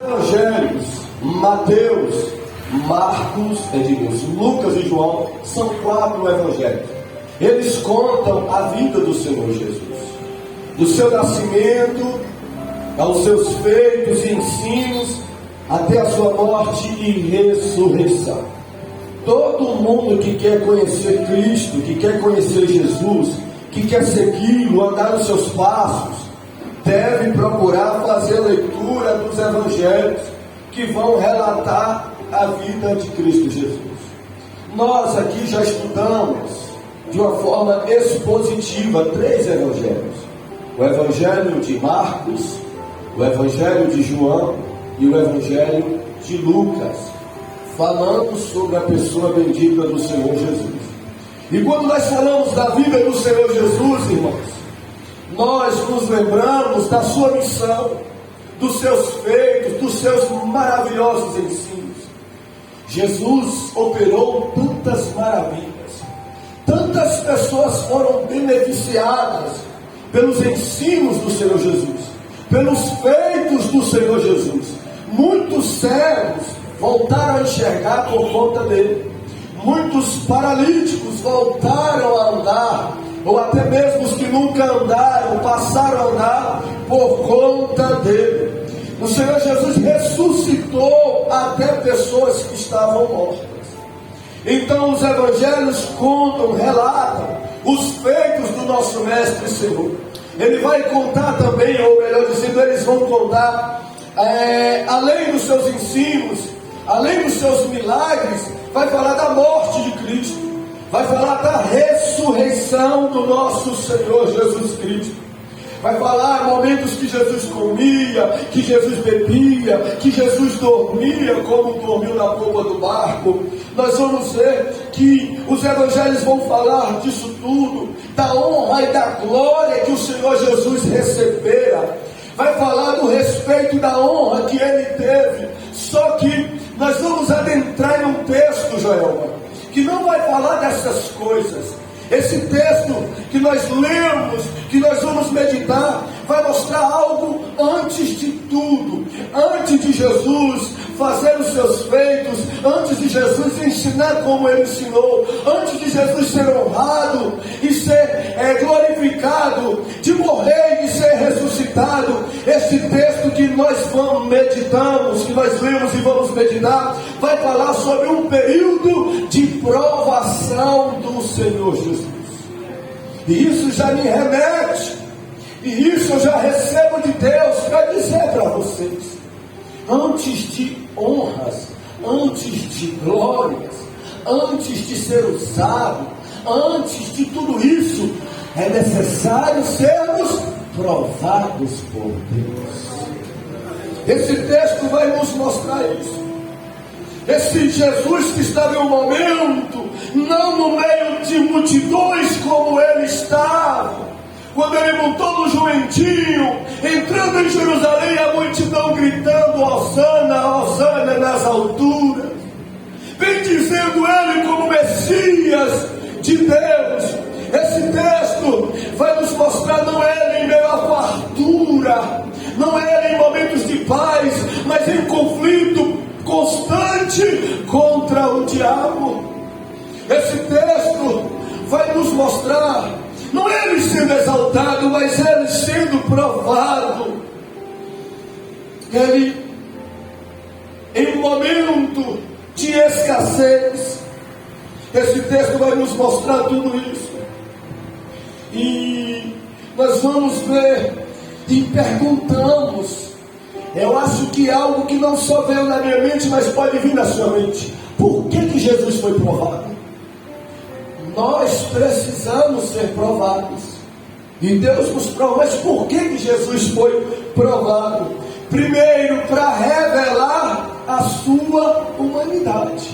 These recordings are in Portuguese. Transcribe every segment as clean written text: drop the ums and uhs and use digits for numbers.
Evangelhos, Mateus, Marcos, Lucas e João, são 4 evangelhos. Eles contam a vida do Senhor Jesus, do seu nascimento, aos seus feitos e ensinos, até a sua morte e ressurreição. Todo mundo que quer conhecer Cristo, que quer conhecer Jesus, que quer segui-lo, andar nos seus passos, deve procurar fazer a leitura dos evangelhos que vão relatar a vida de Cristo Jesus. Nós aqui já estudamos de uma forma expositiva 3 evangelhos: o evangelho de Marcos, o evangelho de João e o evangelho de Lucas, falando sobre a pessoa bendita do Senhor Jesus. E quando nós falamos da vida do Senhor Jesus, irmãos, nós nos lembramos da sua missão, dos seus feitos, dos seus maravilhosos ensinos. Jesus operou tantas maravilhas, tantas pessoas foram beneficiadas pelos ensinos do Senhor Jesus, pelos feitos do Senhor Jesus. Muitos cegos voltaram a enxergar por conta dele, muitos paralíticos voltaram a andar, ou até mesmo os que nunca andaram, passaram a andar por conta dele. O Senhor Jesus ressuscitou até pessoas que estavam mortas. Então os evangelhos contam, relatam os feitos do nosso Mestre e Senhor. Ele vai contar também, ou melhor dizendo, eles vão contar, além dos seus ensinos, além dos seus milagres, vai falar da morte de Cristo, vai falar da ressurreição do nosso Senhor Jesus Cristo. Vai falar momentos que Jesus comia, que Jesus bebia, que Jesus dormia, como dormiu na polpa do barco. Nós vamos ver que os evangelhos vão falar disso tudo, da honra e da glória que o Senhor Jesus recebera. Vai falar do respeito e da honra que ele teve. Só que nós vamos adentrar em um texto, Joelma, que não vai falar dessas coisas. Esse texto que nós lemos, que nós vamos meditar, vai mostrar algo antes de tudo. Antes de Jesus fazer os seus feitos, antes de Jesus ensinar como ele ensinou, antes de Jesus ser honrado e ser glorificado, de morrer e ser ressuscitado. Esse texto que nós meditamos, que nós lemos e vamos meditar, vai falar sobre um período de provação do Senhor Jesus. E isso já me remete, e isso eu já recebo de Deus para dizer para vocês: antes de honras, antes de glórias, antes de ser usado, antes de tudo isso, é necessário sermos provados por Deus. Esse texto vai nos mostrar isso. Esse Jesus que estava em um momento, não no meio de multidões como ele estava, quando ele montou no jumentinho, entrando em Jerusalém, a multidão gritando: Hosana, Hosana nas alturas, bendizendo ele como Messias de Deus. Esse texto vai nos mostrar não ele em meio à fartura, não ele em momentos de paz, mas em conflito constante contra o diabo. Esse texto vai nos mostrar não ele sendo exaltado, mas ele sendo provado. Ele, em um momento de escassez, esse texto vai nos mostrar tudo isso. E nós vamos ver e perguntamos. Eu acho que é algo que não só veio na minha mente, mas pode vir na sua mente: por que Jesus foi provado? Nós precisamos ser provados, e Deus nos prova. Mas por que Jesus foi provado? Primeiro, para revelar a sua humanidade.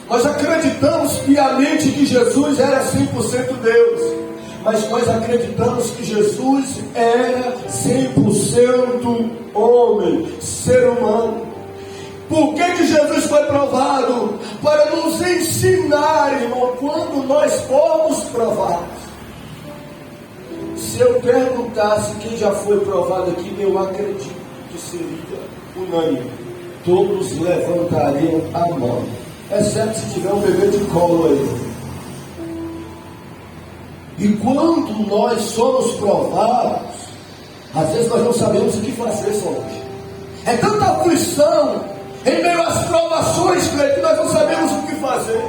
Nós acreditamos piamente que Jesus era 100% Deus, mas nós acreditamos que Jesus era 100% homem, ser humano. Por que Jesus foi provado? Para nos ensinar, irmão, quando nós formos provados. Se eu perguntasse quem já foi provado aqui, eu acredito que seria unânime, todos levantariam a mão, exceto se tiver um bebê de colo aí. E quando nós somos provados, às vezes nós não sabemos o que fazer, Solange. É tanta aflição em meio às provações, que nós não sabemos o que fazer.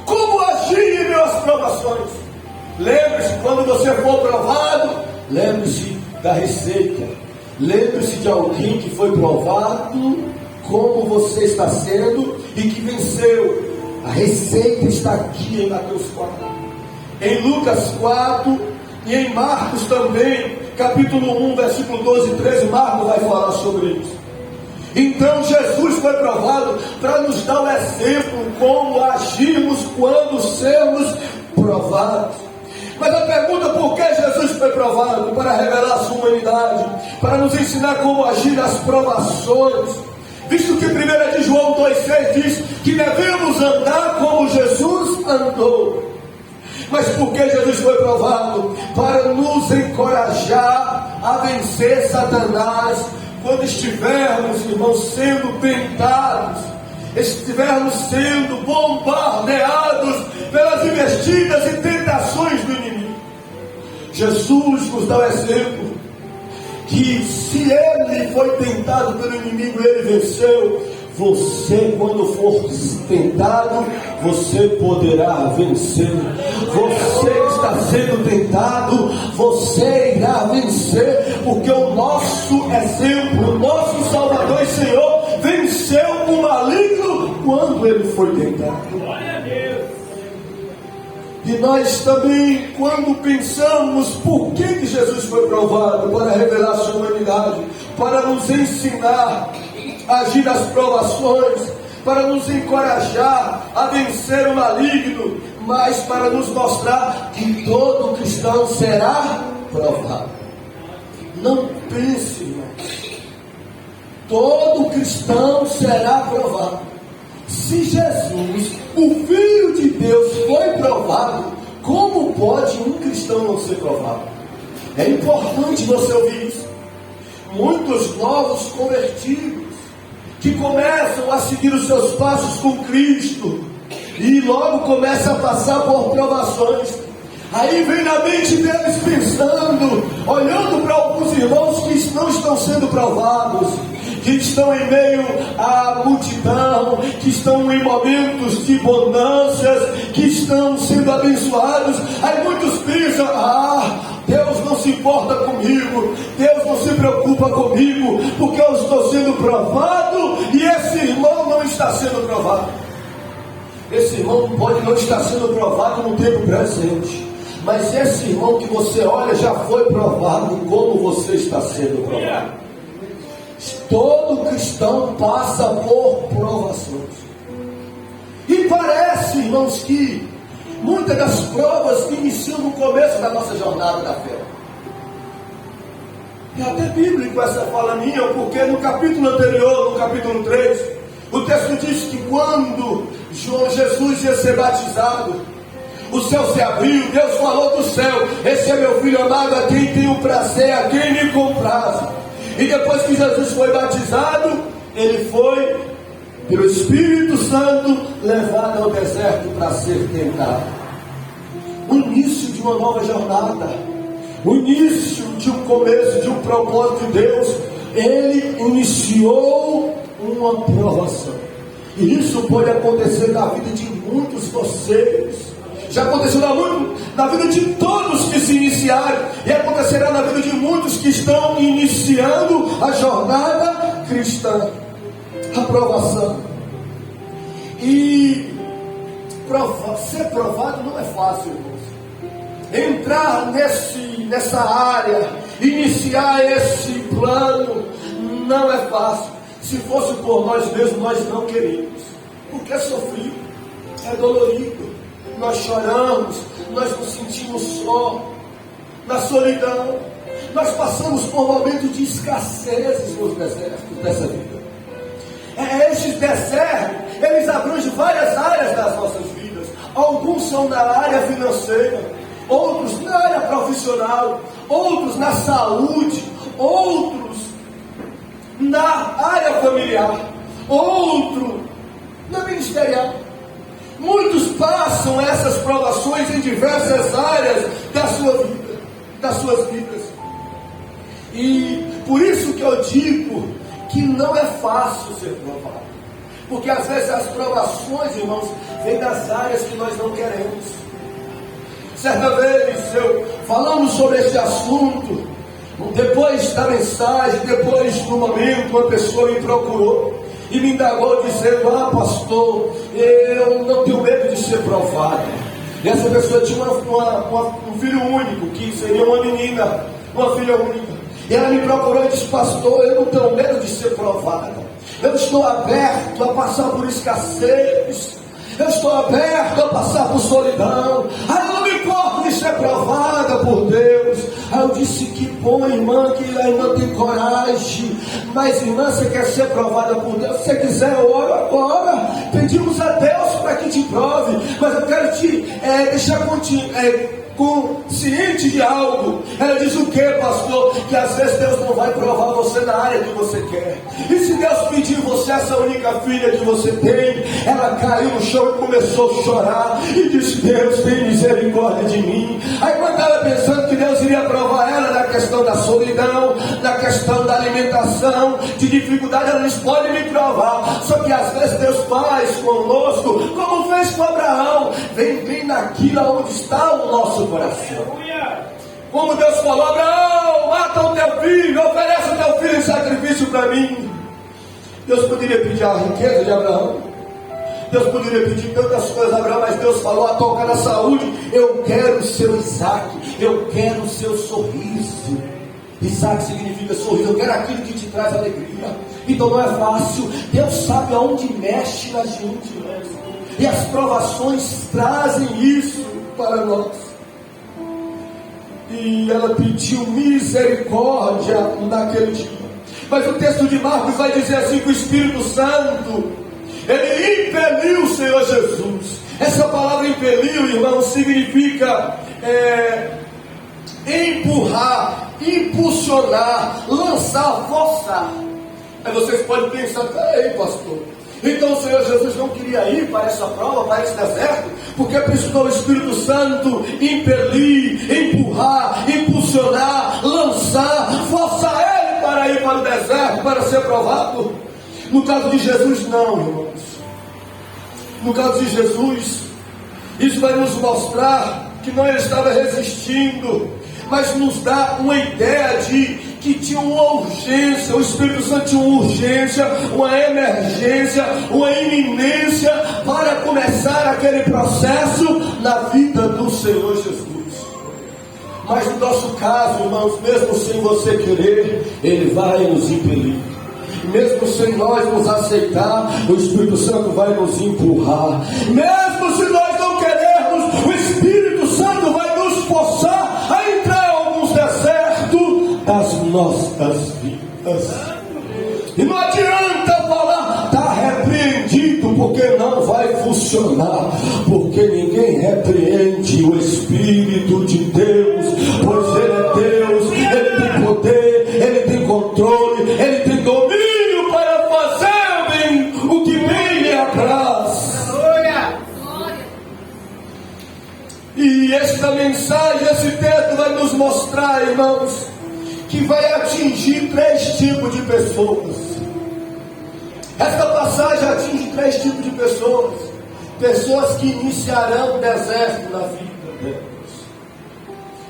Como agir em meio às provações? Lembre-se, quando você for provado, lembre-se da receita. Lembre-se de alguém que foi provado, como você está sendo e que venceu. A receita está aqui em Mateus 4, em Lucas 4 e em Marcos também, capítulo 1, versículo 12 e 13. Marcos vai falar sobre isso. Então Jesus foi provado para nos dar um exemplo como agirmos quando sermos provados. Mas a pergunta, por que Jesus foi provado? Para revelar a sua humanidade, para nos ensinar como agir nas provações. Visto que 1 de João 2,6 diz que devemos andar como Jesus andou. Mas por que Jesus foi provado? Para nos encorajar a vencer Satanás. Quando estivermos, irmãos, sendo tentados, estivermos sendo bombardeados pelas investidas e tentações do inimigo. Jesus nos dá o exemplo que se ele foi tentado pelo inimigo, ele venceu. Você, quando for tentado, você poderá vencer. Você está sendo tentado, você irá vencer, porque o nosso exemplo, o nosso Salvador e Senhor venceu o maligno quando ele foi tentado. Glória a Deus. E nós também, quando pensamos por que Jesus foi provado, para revelar a sua humanidade, para nos ensinar a agir nas provações, para nos encorajar a vencer o maligno, mas para nos mostrar que todo cristão será provado. Não pense, irmão. Todo cristão será provado. Se Jesus, o Filho de Deus, foi provado, como pode um cristão não ser provado? É importante você ouvir isso. Muitos novos convertidos que começam a seguir os seus passos com Cristo e logo começam a passar por provações. Aí vem na mente deles pensando, olhando para alguns irmãos que não estão sendo provados, que estão em meio à multidão, que estão em momentos de bonanças, que estão sendo abençoados. Aí muitos pensam, Deus não se importa comigo, Deus não se preocupa comigo, porque eu estou sendo provado e esse irmão não está sendo provado. Esse irmão pode não estar sendo provado no tempo presente, mas esse irmão que você olha já foi provado como você está sendo provado. Todo cristão passa por provações. E parece, irmãos, que muitas das provas iniciam no começo da nossa jornada da fé. É até bíblico essa fala minha, porque no capítulo anterior, no capítulo 3, o texto diz que quando Jesus ia ser batizado, o céu se abriu, Deus falou do céu: esse é meu filho amado, a quem tenho prazer, a quem me compraz. E depois que Jesus foi batizado, ele foi, pelo Espírito Santo, levado ao deserto para ser tentado. O início de uma nova jornada, o início de um começo, de um propósito de Deus. Ele iniciou uma provação. E isso pode acontecer na vida de muitos de vocês. Já aconteceu na vida de todos que se iniciaram, e acontecerá na vida de muitos que estão iniciando a jornada cristã. A provação. E ser provado não é fácil, irmãos. Entrar nessa área, iniciar esse plano, não é fácil. Se fosse por nós mesmos, nós não queríamos, porque é sofrido, é dolorido. Nós choramos, nós nos sentimos só, na solidão. Nós passamos por momentos de escassez nos desertos dessa vida. Esses desertos, eles abrangem várias áreas das nossas vidas. Alguns são na área financeira, outros na área profissional, outros na saúde, outros na área familiar, outro na ministerial. Muitos passam essas provações em diversas áreas da sua vida, das suas vidas. E por isso que eu digo que não é fácil ser provado. Porque às vezes as provações, irmãos, vêm das áreas que nós não queremos. Certa vez falamos sobre este assunto. Depois da mensagem, depois do momento, uma pessoa me procurou e me indagou dizendo: pastor, eu não tenho medo de ser provado. E essa pessoa tinha um filho único, que seria uma menina, uma filha única. E ela me procurou e disse: pastor, eu não tenho medo de ser provada. Eu estou aberto a passar por escassez. Eu estou aberto a passar por solidão. Eu não me importo de ser provada por Deus. Aí eu disse: que bom, irmã, que a irmã tem coragem. Mas, irmã, você quer ser provada por Deus? Se você quiser, eu oro agora. Pedimos a Deus para que te prove. Mas eu quero te deixar consciente de algo. Ela diz: o que, pastor? Que às vezes Deus não vai provar você na área que você quer. E se Deus pedir você, essa única filha que você tem, ela caiu no chão e começou a chorar e disse: Deus, tem misericórdia de mim. Aí quando estava pensando que Deus iria provar ela na questão da solidão, na questão da alimentação, de dificuldade, ela disse: pode me provar. Só que às vezes Deus faz conosco como fez com Abraão. Vem naquilo onde está o nosso coração. Como Deus falou: Abraão, mata o teu filho, oferece o teu filho em sacrifício para mim. Deus poderia pedir a riqueza de Abraão, Deus poderia pedir tantas coisas a Abraão, mas Deus falou: a tocar na saúde, eu quero o seu Isaac, eu quero o seu sorriso. Isaac significa sorriso, eu quero aquilo que te traz alegria. Então não é fácil. Deus sabe aonde mexe na gente, e as provações trazem isso para nós. E ela pediu misericórdia naquele dia. Mas o texto de Marcos vai dizer assim, que o Espírito Santo, ele impeliu o Senhor Jesus. Essa palavra impeliu, irmão, significa empurrar, impulsionar, lançar, forçar. Aí vocês podem pensar: peraí, pastor, então o Senhor Jesus não queria ir para essa prova, para esse deserto, porque precisou o Espírito Santo impelir, empurrar, impulsionar, lançar, forçar ele para ir para o deserto, para ser provado? No caso de Jesus, não, irmãos. No caso de Jesus, isso vai nos mostrar que não ele estava resistindo, mas nos dá uma ideia de que tinha uma urgência. O Espírito Santo tinha uma urgência, uma emergência, uma iminência para começar aquele processo na vida do Senhor Jesus. Mas no nosso caso, irmãos, mesmo sem você querer, ele vai nos impelir. Mesmo sem nós nos aceitar, o Espírito Santo vai nos empurrar. Mesmo se nós não queremos, o Espírito Santo vai nos forçar a entrar em alguns desertos das nossas vidas. E não adianta falar: está repreendido, porque não vai funcionar. Porque ninguém repreende o Espírito de Deus, pois ele é Deus, ele tem poder, ele tem controle, ele tem domínio para fazer bem o que bem lhe apraz. E esta mensagem, esse texto vai nos mostrar, irmãos, que vai atingir 3 tipos de pessoas. Esta passagem atinge 3 tipos de pessoas. Pessoas que iniciarão o deserto na vida delas.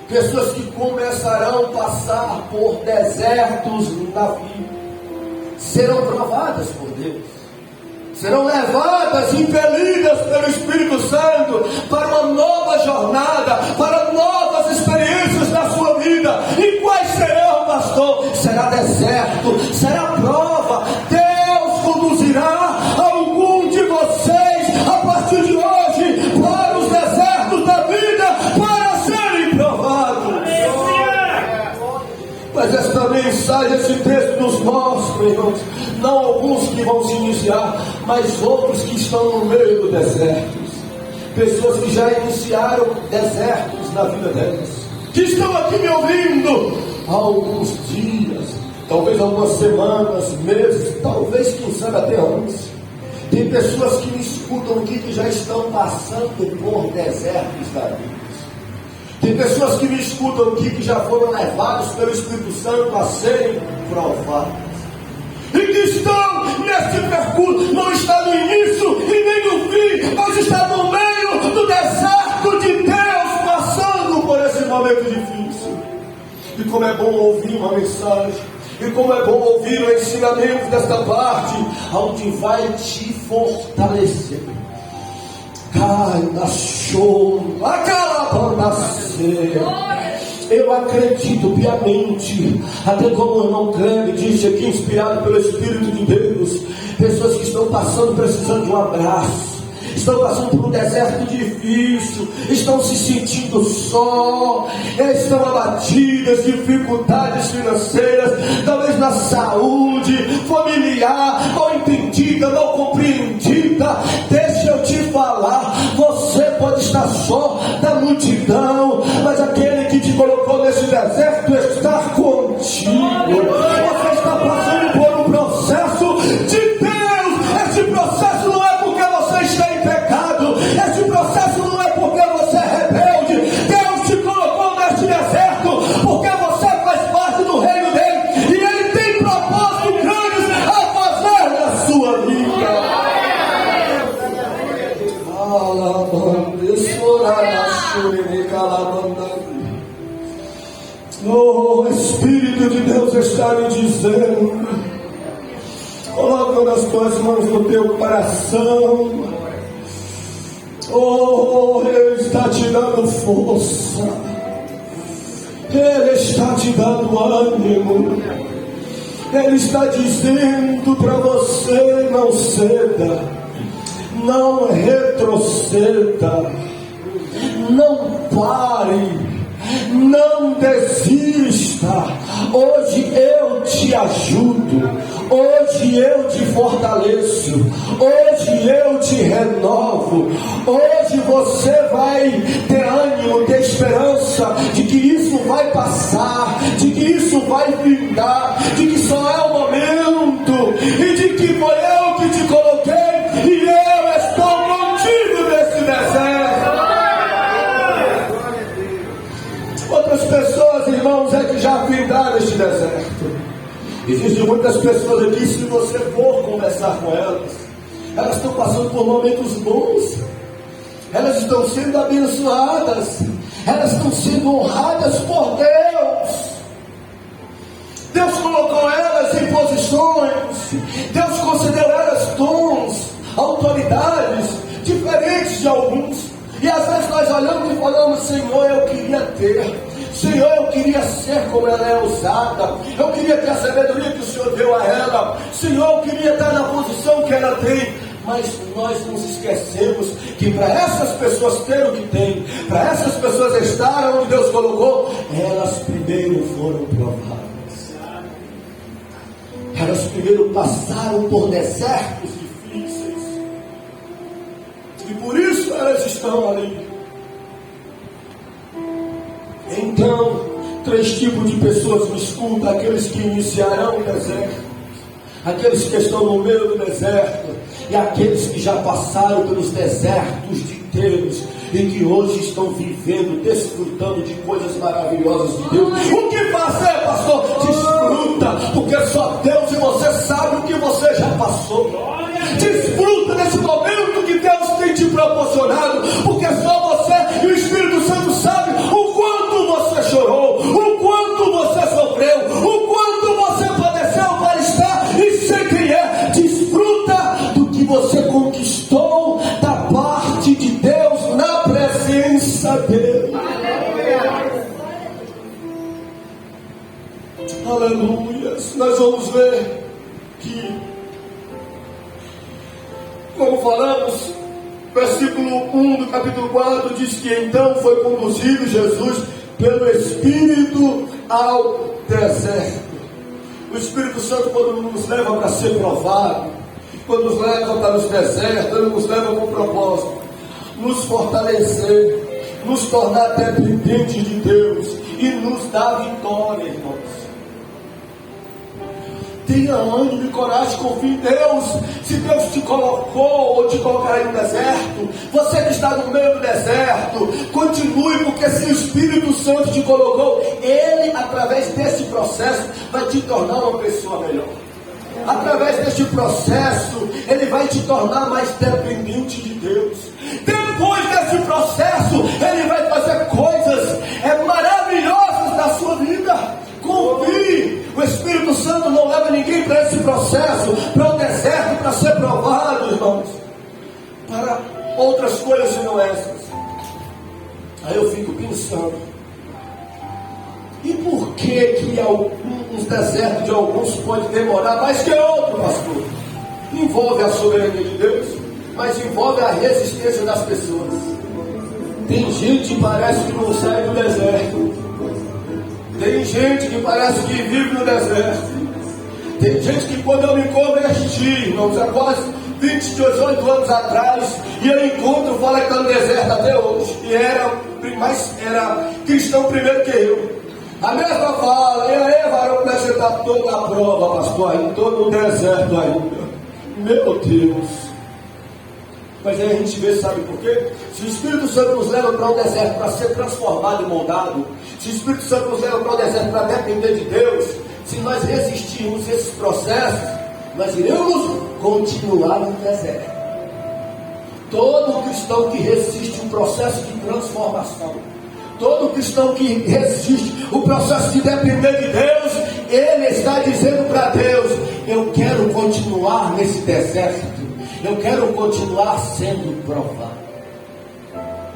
Pessoas que começarão a passar por desertos na vida. Serão provadas por Deus. Serão levadas, impelidas pelo Espírito Santo para uma nova jornada, para novas experiências na sua vida. E quais serão, pastor? Será deserto, será prova. Deus conduzirá algum de vocês a partir de hoje para os desertos da vida, para serem provados. Mas esta mensagem, esse texto nos mostra, irmãos, não alguns que vão se iniciar, mas outros que estão no meio do deserto. Pessoas que já iniciaram desertos na vida delas, que estão aqui me ouvindo há alguns dias, talvez algumas semanas, meses, talvez, quem sabe, até anos. Tem pessoas que me escutam aqui que já estão passando por desertos da vida. Tem pessoas que me escutam aqui que já foram levados pelo Espírito Santo a serem provados. E que estão nesse percurso, não está no início e nem no fim, mas está no meio do deserto de Deus, passando por esse momento difícil. E como é bom ouvir uma mensagem, e como é bom ouvir o ensinamento desta parte, onde vai te fortalecer. Cai na show, aquela eu acredito piamente, até como o irmão Cleme disse aqui, inspirado pelo Espírito de Deus, pessoas que estão passando, precisando de um abraço, estão passando por um deserto difícil, estão se sentindo só, estão abatidas, dificuldades financeiras, talvez na saúde familiar, mal entendida, mal compreendida. Deixa eu te falar, você pode estar só da multidão, mas aquele que te colocou nesse deserto está contigo. Você está passando por um processo de Deus. Esse processo não é porque você está em pecado, esse processo não é porque você é rebelde. Deus te colocou neste deserto porque você faz parte do reino dele, e ele tem propósitos grandes a fazer na sua vida. Oh, o Espírito de Deus está me dizendo: coloca nas tuas mãos no teu coração. Oh, Ele está te dando força, Ele está te dando ânimo, Ele está dizendo para você: não ceda, não retroceda, não pare, não desista. Hoje eu te ajudo, hoje eu te fortaleço, hoje eu te renovo, hoje você vai ter ânimo, ter esperança de que isso vai passar, de que isso vai findar, de que só é o momento, e de que foi eu que te coloquei e eu estou contigo nesse deserto. Outras pessoas, irmãos, é que já findaram este deserto. Existem muitas pessoas aqui, se você for conversar com elas, elas estão passando por momentos bons, elas estão sendo abençoadas, elas estão sendo honradas por Deus. Deus colocou elas em posições, Deus concedeu elas dons, autoridades diferentes de alguns. E às vezes nós olhamos e falamos: Senhor, eu queria ter, Senhor, eu queria ser como ela é usada, eu queria ter a sabedoria que o Senhor deu a ela, Senhor, eu queria estar na posição que ela tem. Mas nós nos esquecemos que para essas pessoas ter o que tem, para essas pessoas estar onde Deus colocou, elas primeiro foram provadas, elas primeiro passaram por desertos difíceis, e por isso elas estão ali. Então, 3 tipos de pessoas me escutam: aqueles que iniciarão o deserto, aqueles que estão no meio do deserto, e aqueles que já passaram pelos desertos de Deus e que hoje estão vivendo, desfrutando de coisas maravilhosas de Deus. O que fazer, pastor? Desfruta, porque só Deus e você sabe o que você já passou. Desfruta desse momento que Deus tem te proporcionado, porque só você e o Espírito Santo sabem o quanto você chorou, o quanto você sofreu, o quanto você padeceu para estar e ser quem é. Desfruta do que você conquistou da parte de Deus, na presença dele. Aleluia. Nós vamos ver que, como falamos, versículo 1 do capítulo 4 diz que então foi conduzido Jesus pelo Espírito ao deserto. O Espírito Santo, quando nos leva para ser provado, quando nos leva para os desertos, ele nos leva com propósito, nos fortalecer, nos tornar dependentes de Deus e nos dar vitória, irmãos. Tenha ânimo e coragem, confie em Deus. Se Deus te colocou ou te colocará no deserto, você que está no meio do deserto, continue, porque se o Espírito Santo te colocou, Ele, através desse processo, vai te tornar uma pessoa melhor. Através deste processo, Ele vai te tornar mais dependente de Deus. Depois desse processo, Ele vai fazer coisas maravilhosas na sua vida. Confie. O Espírito Santo não leva ninguém para esse processo, para o deserto, para ser provado, irmãos, para outras coisas senão essas. Aí eu fico pensando, e por que alguns desertos de alguns pode demorar mais que outros, pastor? Envolve a soberania de Deus, mas envolve a resistência das pessoas. Tem gente que parece que não sai do deserto. Tem gente que parece que vive no deserto. Tem gente que quando eu me converti, irmãos, há quase 18 anos atrás, e eu encontro, fala que está no deserto até hoje. E era cristão primeiro que eu. A mesma fala, e aí, varão, você está todo na prova, pastor, ainda todo no deserto ainda. Meu Deus. Mas aí a gente vê, sabe por quê? Se o Espírito Santo nos leva para o deserto para ser transformado e moldado, se o Espírito Santo nos leva para o deserto para depender de Deus, se nós resistirmos esses processos, nós iremos continuar no deserto. Todo cristão que resiste um processo de transformação, todo cristão que resiste o processo de depender de Deus, ele está dizendo para Deus: eu quero continuar nesse deserto. Eu quero continuar sendo provado.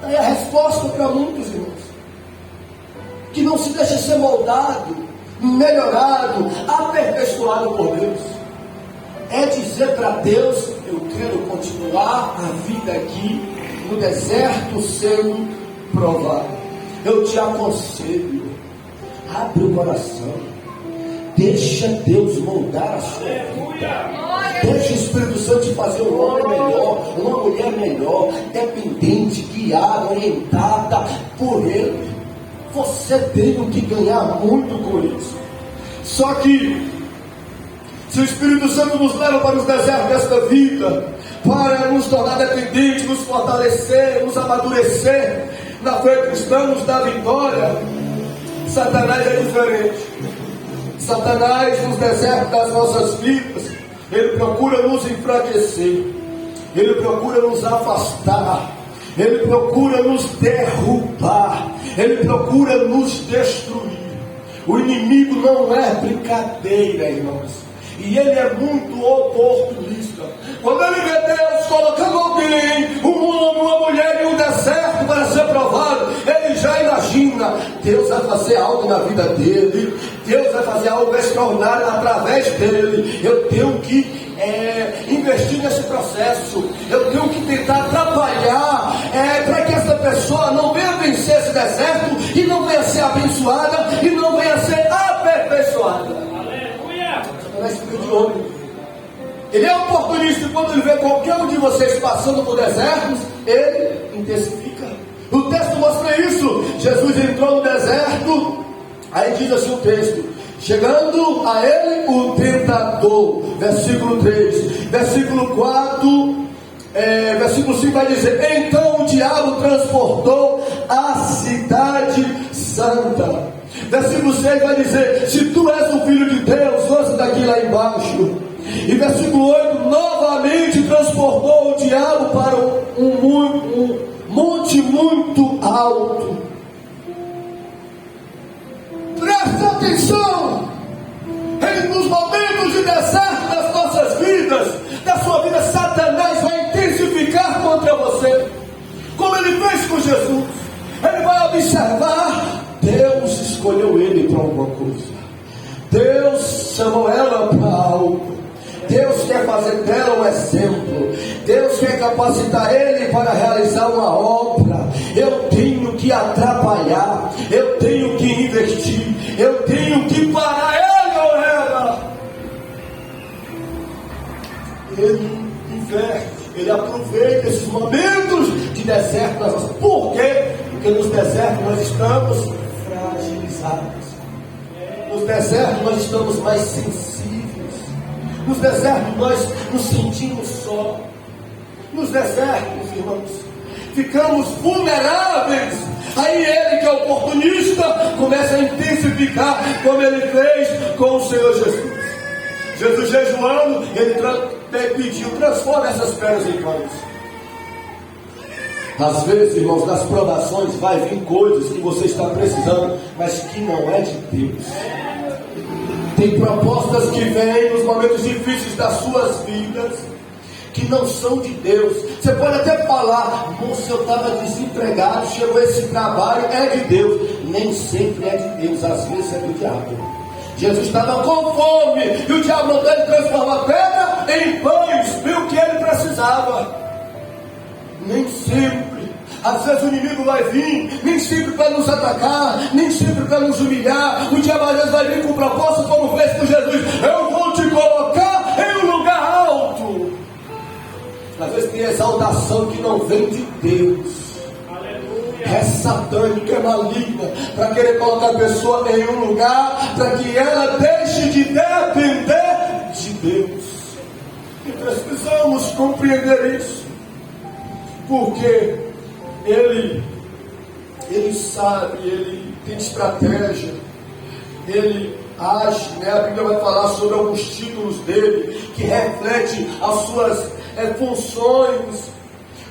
Aí a resposta para muitos irmãos, que não se deixa ser moldado, melhorado, aperfeiçoado por Deus, é dizer para Deus: eu quero continuar a vida aqui no deserto sendo provado. Eu te aconselho, abre o coração. Deixa Deus moldar a sua vida. Deixa o Espírito Santo te fazer um homem melhor, uma mulher melhor, dependente, guiada, orientada por Ele. Você tem o que ganhar muito com isso. Só que, se o Espírito Santo nos leva para os desertos desta vida, para nos tornar dependentes, nos fortalecer, nos amadurecer na fé cristã, nos dar vitória, Satanás é diferente. Satanás, nos desertos das nossas vidas, ele procura nos enfraquecer, ele procura nos afastar, ele procura nos derrubar, ele procura nos destruir. O inimigo não é brincadeira, irmãos, e ele é muito oportunista. Quando ele vê Deus colocando alguém, um homem, uma mulher em um deserto para ser provado, ele já imagina: Deus vai fazer algo na vida dele, Deus vai fazer algo extraordinário através dele. Eu tenho que investir nesse processo, eu tenho que tentar atrapalhar, para que essa pessoa não venha vencer esse deserto, e não venha ser abençoada, e não venha ser aperfeiçoada. Aleluia! Satanás fica de olho. Ele é oportunista, e quando ele vê qualquer um de vocês passando por desertos, ele intensifica. O texto mostra isso. Jesus entrou no deserto, aí diz assim o texto: chegando a ele o tentador, versículo 3, versículo 4, versículo 5 vai dizer: então o diabo transportou a cidade santa. Versículo 6 vai dizer: se tu és o filho de Deus, lança daqui lá embaixo. E versículo 8, novamente transportou o diabo para um monte muito alto. Presta atenção, nos momentos de deserto das nossas vidas, da sua vida, Satanás vai intensificar contra você, como ele fez com Jesus. Ele vai observar: Deus escolheu ele para alguma coisa, Deus chamou ela para algo, Deus quer fazer dela um exemplo, Deus quer capacitar ele para realizar uma obra. Eu tenho que atrapalhar, eu tenho que investir, eu tenho que parar ele ou ela. Ele inverte, ele aproveita esses momentos de deserto nas nossas. Por quê? Porque nos desertos nós estamos fragilizados, nos desertos nós estamos mais sensíveis. Nos desertos nós nos sentimos só. Nos desertos, irmãos, ficamos vulneráveis. Aí ele, que é oportunista, começa a intensificar, como ele fez com o Senhor Jesus. Jesus jejuando, ele pediu: transforma essas pedras em pães. Às vezes, irmãos, nas provações vai vir coisas que você está precisando, mas que não é de Deus. Tem propostas que vêm nos momentos difíceis das suas vidas, que não são de Deus. Você pode até falar: moço, eu estava desempregado, chegou esse trabalho, é de Deus. Nem sempre é de Deus, às vezes é do diabo. Jesus estava com fome, e o diabo mandou ele transformar pedra em pães, viu o que ele precisava. Nem sempre. Às vezes o inimigo vai vir, nem sempre para nos atacar, nem sempre para nos humilhar. O diabo às vezes vai vir com propósito, como fez com Jesus: eu vou te colocar em um lugar alto. Às vezes tem exaltação que não vem de Deus. É satânica, é maligna, para querer colocar a pessoa em um lugar, para que ela deixe de depender de Deus. E precisamos compreender isso, porque Ele sabe, Ele tem estratégia, Ele age, né? A Bíblia vai falar sobre alguns títulos dele, que reflete as suas funções.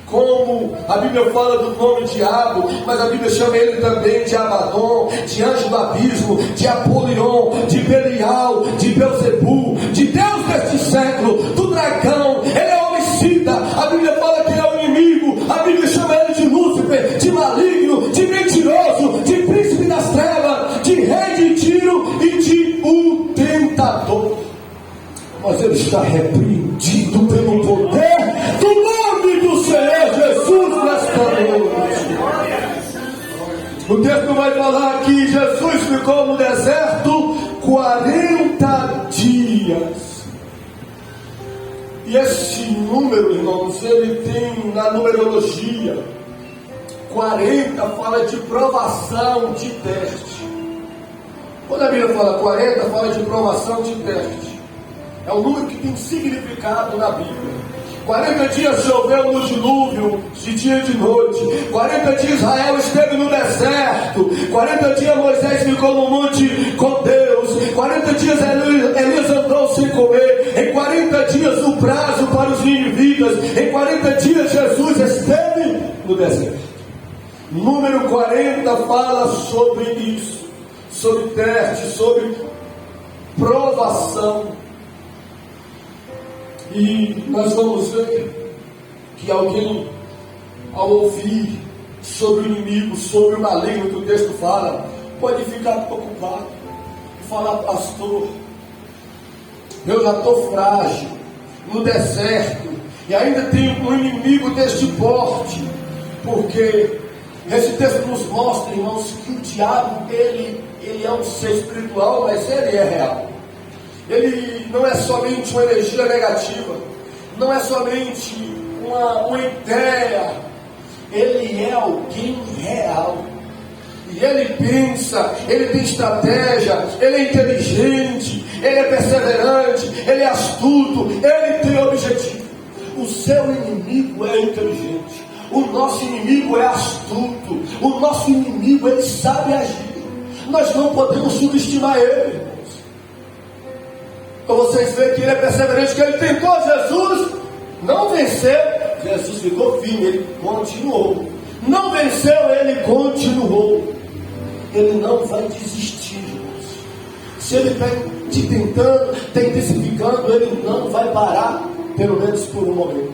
Como a Bíblia fala do nome diabo, mas a Bíblia chama ele também de Abaddon, de anjo do abismo, de Apolion, de Belial, de Belzebu, de Deus deste século, do dragão. Ele é homicida. A Bíblia fala que ele é o inimigo. A Bíblia chama ele de Lúcifer, de maligno, de mentiroso, de príncipe das trevas, de rei de Tiro e de o tentador. Mas ele está repreendido pelo poder do nome do Senhor Jesus nesta noite. O texto vai falar que Jesus ficou no deserto 40 dias. E esse número, irmãos, ele tem na numerologia 40, fala de provação, de teste. Quando a Bíblia fala 40, fala de provação, de teste. É um número que tem significado na Bíblia. 40 dias choveu no dilúvio, de dia e de noite. 40 dias Israel esteve no deserto. 40 dias Moisés ficou no monte com Deus. 40 dias Elias andou sem comer. Em 40 dias o prazo para os ninivitas. Em 40 dias Jesus esteve no deserto. Número 40 fala sobre isso, sobre teste, sobre provação. E nós vamos ver que alguém, ao ouvir sobre o inimigo, sobre o maligno que o texto fala, pode ficar preocupado e falar: pastor, eu já estou frágil, no deserto, e ainda tenho um inimigo deste porte. Porque esse texto nos mostra, irmãos, que o diabo, ele é um ser espiritual, mas ele é real. Ele não é somente uma energia negativa, não é somente uma ideia, ele é alguém real. E ele pensa, ele tem estratégia, ele é inteligente, ele é perseverante, ele é astuto, ele tem objetivo. O seu inimigo é inteligente, o nosso inimigo é astuto, o nosso inimigo, ele sabe agir. Nós não podemos subestimar ele. Então vocês veem que ele é perseverante, que ele tentou Jesus, não venceu. Jesus ficou firme, ele continuou. Não venceu, ele continuou. Ele não vai desistir, irmãos. Se ele está te tentando, está intensificando, ele não vai parar, pelo menos por um momento.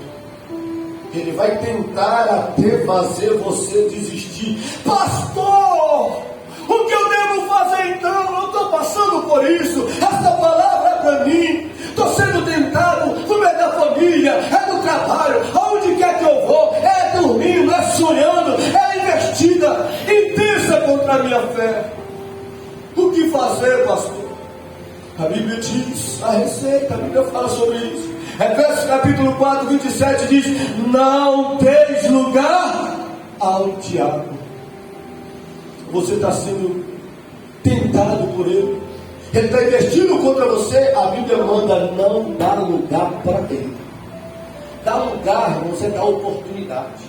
Ele vai tentar até fazer você desistir. Pastor, o que eu devo fazer então? Eu estou passando por isso. Essa palavra é para mim. Estou sendo tentado no meio da família, é no trabalho, aonde quer que eu vou, é dormindo, é sonhando, é investida intensa contra a minha fé. O que fazer, pastor? A Bíblia diz a receita, a Bíblia fala sobre isso. Efésios capítulo 4, 27 diz: não deis lugar ao diabo. Você está sendo tentado por ele. ele está investindo contra você, a Bíblia manda não dar lugar para ele. Dar lugar, irmãos, é dar oportunidade.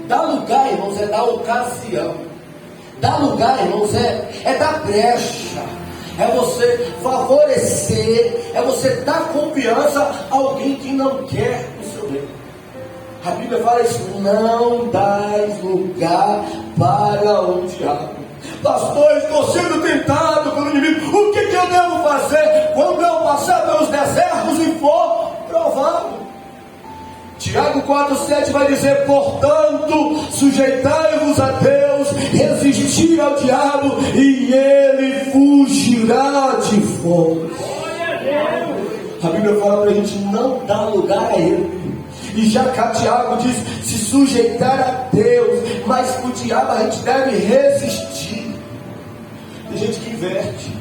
Dar lugar, irmãos, é dar ocasião. Dar lugar, irmãos, é dar brecha. É você favorecer, é você dar confiança a alguém que não quer o seu bem. A Bíblia fala isso: não dás lugar para o diabo. Pastor, estou sendo tentado pelo inimigo. O que eu devo fazer quando eu passar pelos desertos e for provado? Tiago 4,7 vai dizer: portanto, sujeitai-vos a Deus, resistir ao diabo, e ele fugirá de vós. A Bíblia fala para a gente não dar lugar a ele. E já cá Tiago diz: se sujeitar a Deus, mas o diabo a gente deve resistir. Tem gente que inverte.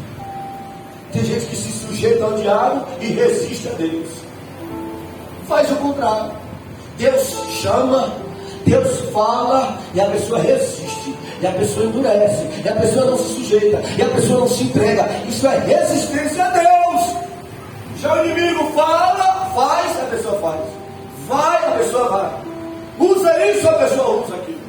Tem gente que se sujeita ao diabo e resiste a Deus. Faz o contrário. Deus chama, Deus fala, e a pessoa resiste, e a pessoa endurece, e a pessoa não se sujeita, e a pessoa não se entrega. Isso é resistência a Deus. Já o inimigo fala, faz, a pessoa faz. Vai, a pessoa vai. Usa isso, a pessoa usa aquilo.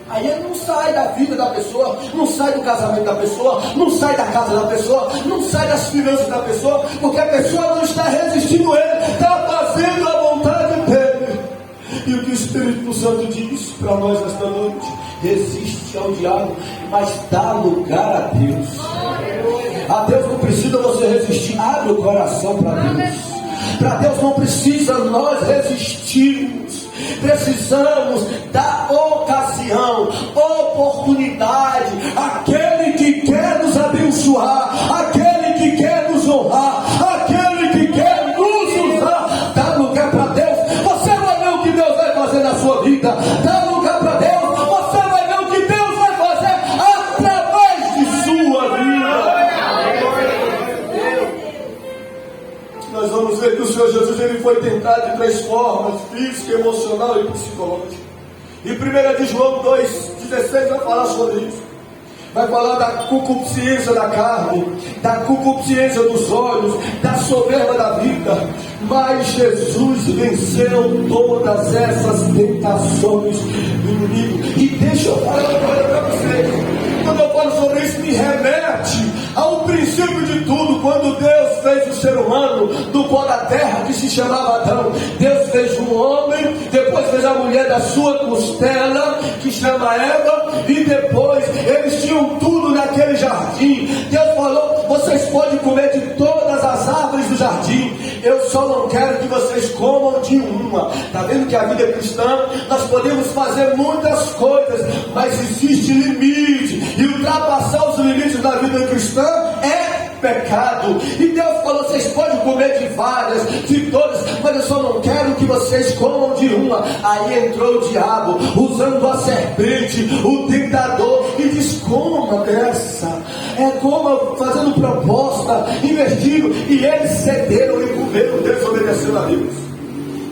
Aí ele não sai da vida da pessoa, não sai do casamento da pessoa, não sai da casa da pessoa, não sai das finanças da pessoa, porque a pessoa não está resistindo a ele, está fazendo a vontade dele. E o que o Espírito Santo diz para nós esta noite: resiste ao diabo, mas dá lugar a Deus. A Deus não precisa você resistir, abre o coração para Deus. Para Deus não precisa nós resistirmos. Precisamos da ocasião, oportunidade. Aquele que quer nos abençoar, aquele que quer nos honrar, aquele que quer nos usar, dá lugar para Deus. Você vai ver o que Deus vai fazer na sua vida. Dá lugar para Deus, você vai ver o que Deus vai fazer através de sua vida. Nós vamos ver que o Senhor Jesus ele foi tentado de 3 formas: física, emocional e psicológica. E 1 de João 2,16 vai falar sobre isso. Vai falar da concupiscência da carne, da concupiscência dos olhos, da soberba da vida. Mas Jesus venceu todas essas tentações do inimigo. E deixa eu falar uma coisa para vocês. Quando eu falo sobre isso, me remete ao princípio de tudo. Quando Deus fez o ser humano do pó da terra, que se chamava Adão, Deus fez um homem, depois fez a mulher da sua costela, que chama Eva, e depois eles tinham tudo naquele jardim. Deus falou: vocês podem comer de todas as árvores do jardim, eu só não quero que vocês comam de uma. Está vendo que a vida cristã, nós podemos fazer muitas coisas, mas existe limite, e ultrapassar os limites da vida cristã é pecado. E Deus falou: vocês podem comer de várias, de todas, mas eu só não quero que vocês comam de uma. Aí entrou o diabo, usando a serpente, o tentador, e diz: coma dessa. Coma, fazendo proposta, investindo. E eles cederam e comeram, desobedecendo a Deus.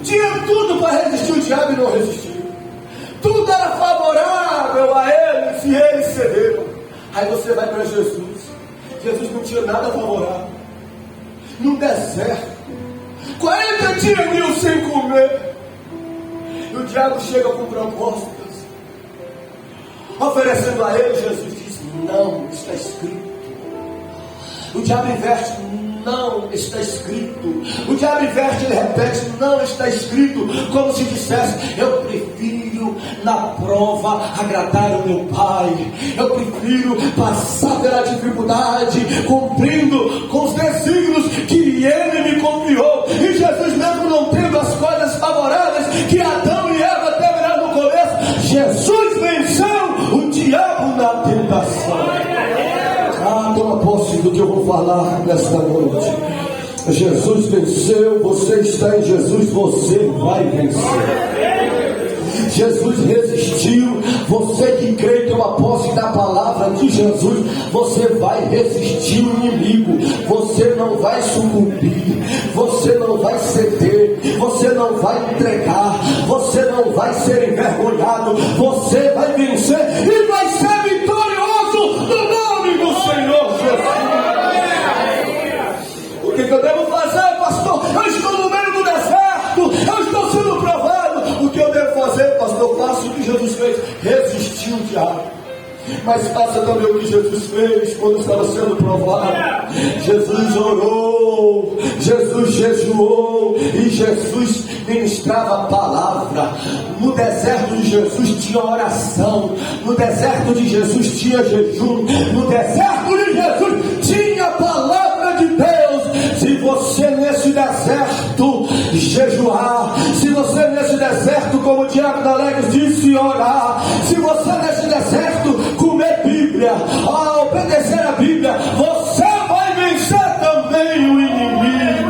Tinha tudo para resistir o diabo e não resistiu. Tudo era favorável a eles e eles cederam. Aí você vai para Jesus. Jesus não tinha nada favorável. No deserto, 40 dias sem comer. E o diabo chega com propostas, oferecendo a ele. Jesus diz: não está escrito. O diabo inverte: não está escrito. O diabo inverte, ele repete: não está escrito. Como se dissesse: eu prefiro na prova agradar o meu Pai. Eu prefiro passar pela dificuldade, cumprindo com os desígnios que ele me confiou. E Jesus, mesmo não tendo as coisas favoráveis que Adão e Eva tiveram no começo, Jesus venceu o diabo na tentação. Toma posse do que eu vou falar nesta noite. Jesus venceu, você está em Jesus, você vai vencer. Jesus resistiu, você que crê, toma posse da palavra de Jesus, você vai resistir o inimigo, você não vai sucumbir, você não vai ceder, você não vai entregar, você não vai ser envergonhado, você vai vencer e vai ser vitorioso no nome do Senhor Jesus. diabo. Mas faça também o que Jesus fez quando estava sendo provado. Jesus orou, Jesus jejuou e Jesus ministrava a palavra. No deserto de Jesus tinha oração, no deserto de Jesus tinha jejum, no deserto de Jesus tinha a palavra de Deus. Se você nesse deserto jejuar, se você nesse deserto, como o Diácono Alex disse, orar, se você nesse deserto comer Bíblia, obedecer a Bíblia, você vai vencer também o inimigo.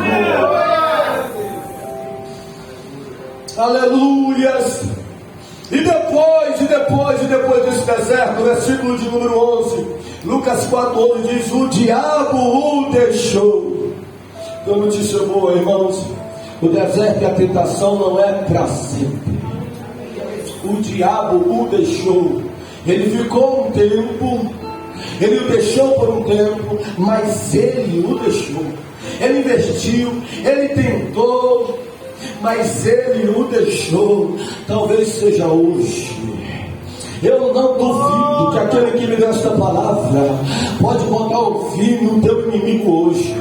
Aleluias. E depois desse deserto, versículo de número 11, Lucas 4:11 diz: o diabo o deixou. Então, notícia boa, irmãos, o deserto e a tentação não é para sempre. O diabo o deixou. Ele ficou um tempo, ele o deixou por um tempo, mas ele o deixou. Ele investiu, ele tentou, mas ele o deixou. Talvez seja hoje. Eu não duvido que aquele que me deu esta palavra pode botar o fim no teu inimigo hoje.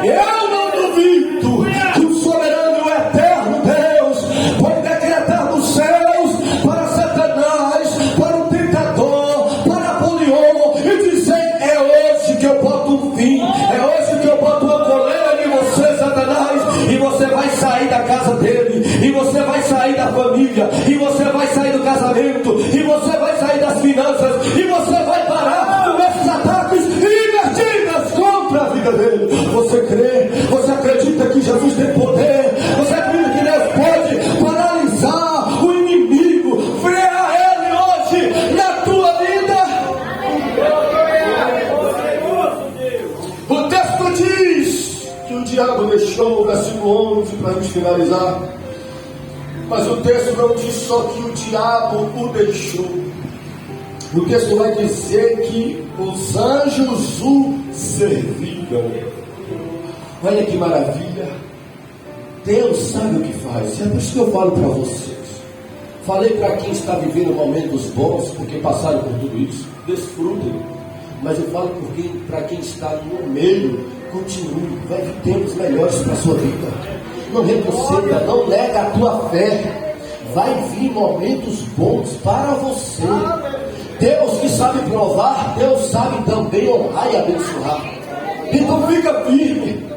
Eu não duvido que o soberano e o eterno Deus pode decretar dos céus para Satanás, para o tentador, para Napoleão, e dizer: é hoje que eu boto um fim, é hoje que eu boto uma coleira em você, Satanás, e você vai sair da casa dele, e você vai sair da família, e você vai sair do casamento, e você vai sair das finanças, e você vai parar com esses ataques invertidos contra a vida dele. Você crê? Você acredita que Jesus tem poder? Você acredita que Deus pode paralisar o inimigo, frear ele hoje na tua vida? O texto diz que o diabo deixou, versículo 11, para a gente finalizar. Mas o texto não diz só que o diabo o deixou. O texto vai dizer que os anjos o serviram. Olha que maravilha. Deus sabe o que faz. É por isso que eu falo para vocês. Falei para quem está vivendo momentos bons, porque passaram por tudo isso, desfrutem. Mas eu falo para quem está no meio, continue. Vai vir tempos melhores para a sua vida. Não retroceda, não nega a tua fé. Vai vir momentos bons para você. Deus que sabe provar, Deus sabe também honrar e abençoar. Então fica firme.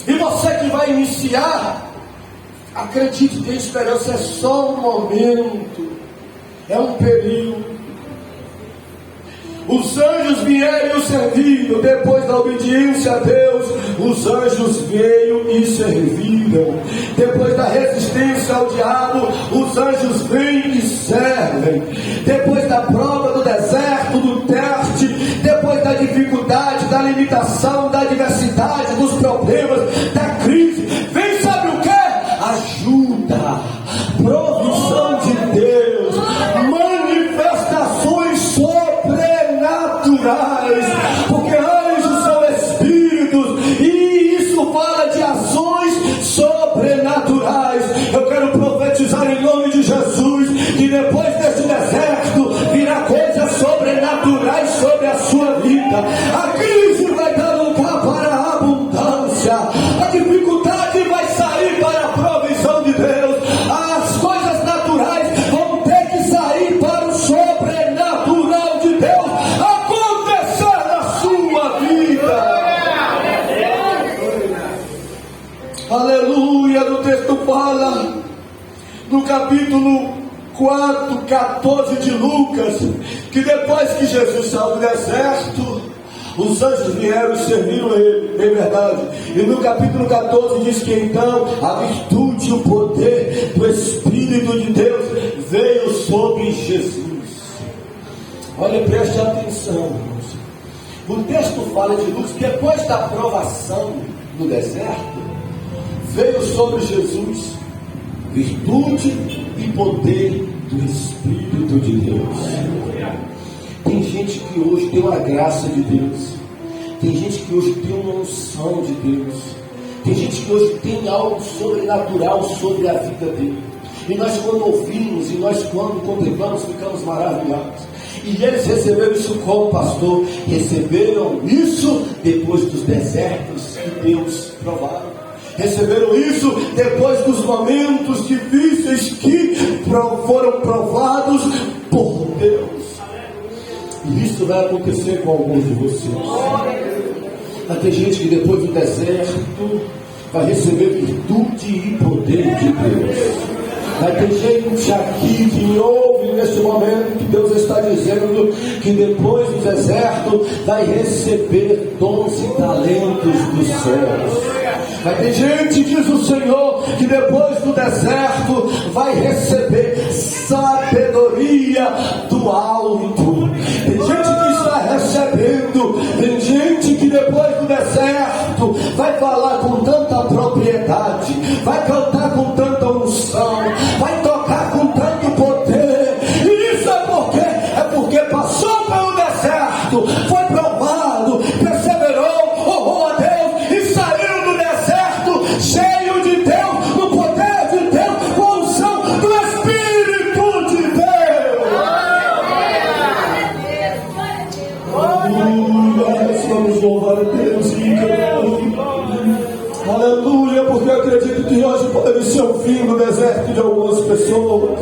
E você que vai iniciar, acredite, tem esperança, é só um momento, é um período. Os anjos vieram e o serviram. Depois da obediência a Deus, os anjos veio e serviram. Depois da resistência ao diabo, os anjos vêm e servem. Depois da prova do deserto, do teste, depois da dificuldade, da limitação, da adversidade, dos problemas, da crise, vem, sabe o que? Ajuda, provisão de Deus, manifestações sobrenaturais, porque anjos são espíritos, e isso fala de ações sobrenaturais. Eu quero profetizar em nome de Jesus, que depois desse deserto, virá coisas sobrenaturais sobre a sua vida. A crise vai dar lugar para a abundância, a dificuldade vai sair para a provisão de Deus, as coisas naturais vão ter que sair para o sobrenatural de Deus acontecer na sua vida. Aleluia. No texto fala, no capítulo 4, 14 de Lucas, que depois que Jesus saiu do deserto, os anjos vieram e serviram ele, é verdade. E no capítulo 14 diz que então a virtude e o poder do Espírito de Deus veio sobre Jesus. Olha, preste atenção, irmãos. O texto fala de Lucas que depois da provação no deserto, veio sobre Jesus virtude e poder do Espírito de Deus. Tem gente que hoje tem uma graça de Deus. Tem gente que hoje tem uma unção de Deus. Tem gente que hoje tem algo sobrenatural sobre a vida dele. E nós quando ouvimos, e nós quando contemplamos, ficamos maravilhados. E eles receberam isso como, pastor? Receberam isso depois dos desertos que Deus provaram. Receberam isso depois dos momentos difíceis que foram provados por Deus. E isso vai acontecer com alguns de vocês. Vai ter gente que depois do deserto vai receber virtude e poder de Deus. Vai ter gente aqui que me ouve neste momento que Deus está dizendo que depois do deserto vai receber dons e talentos dos céus. Vai ter gente, diz o Senhor, que depois do deserto vai receber sabedoria do alto. Tem gente que está recebendo, tem gente que depois do deserto vai falar com tanta propriedade, vai cantar com tanta unção, vai tocar com tanto poder. E isso é por quê? É porque passou pelo deserto, foi provado, perseverou, honrou a Deus e saiu do deserto cheio de Deus, no poder de Deus, com a unção do Espírito de Deus. Aleluia, vamos louvar a Deus e aleluia, porque eu acredito que hoje pode ser o fim do deserto de algumas pessoas.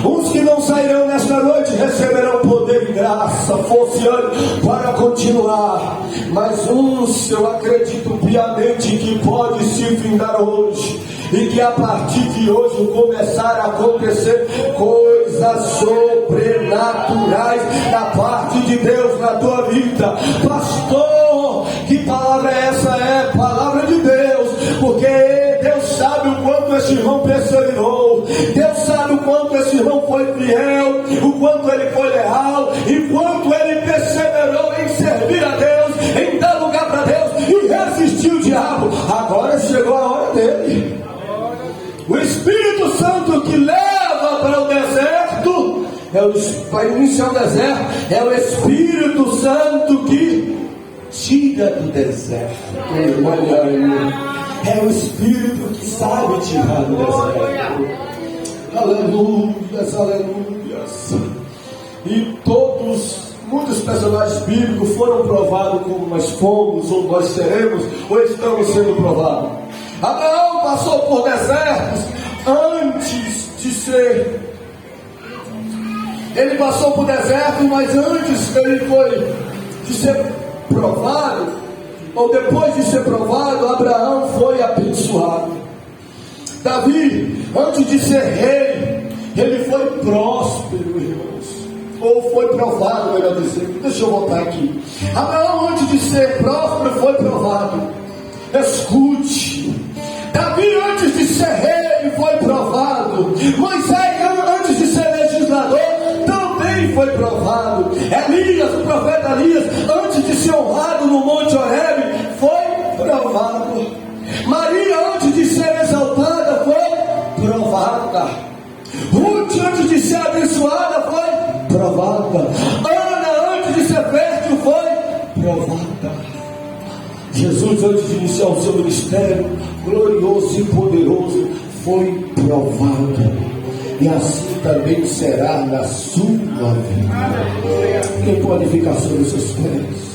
Uns que não sairão nesta noite receberão poder e graça, força e ânimo para continuar. Mas uns, eu acredito piamente que pode se findar hoje, e que a partir de hoje começar a acontecer coisas sobrenaturais da parte de Deus na tua vida. Pastor, que palavra é essa? É palavra de Deus, porque Deus sabe o quanto esse irmão perseverou, Deus sabe o quanto esse irmão foi fiel, o quanto ele foi leal, e quanto ele perseverou em servir a Deus, em dar lugar para Deus e resistir o diabo. Agora chegou a hora dele. O Espírito Santo que leva para o deserto, para iniciar o deserto, é o Espírito Santo que tira do deserto. É o Espírito que sabe tirar do deserto. Aleluias, aleluias. E muitos personagens bíblicos foram provados como nós fomos, ou nós seremos, ou estamos sendo provados. Abraão passou por desertos antes de ser. Ele passou por deserto, mas antes ele foi de ser provado, ou depois de ser provado, Abraão foi abençoado. Davi, antes de ser rei, ele foi próspero, irmãos. Ou foi provado, melhor dizendo. Deixa eu voltar aqui. Abraão, antes de ser próspero, foi provado. Escute. Davi, antes de ser rei, foi provado. Moisés, antes de ser legislador, também foi provado. Elias, o profeta Elias, antes de ser honrado no Monte Horebe, foi provado. Maria, antes de ser exaltada, foi provada. Ruth, antes de ser abençoada, foi provada. Ana, antes de ser fértil, foi provada. Jesus, antes de iniciar o seu ministério glorioso e poderoso, foi provado. E assim também será na sua vida. Quem pode ficar sobre os seus pés?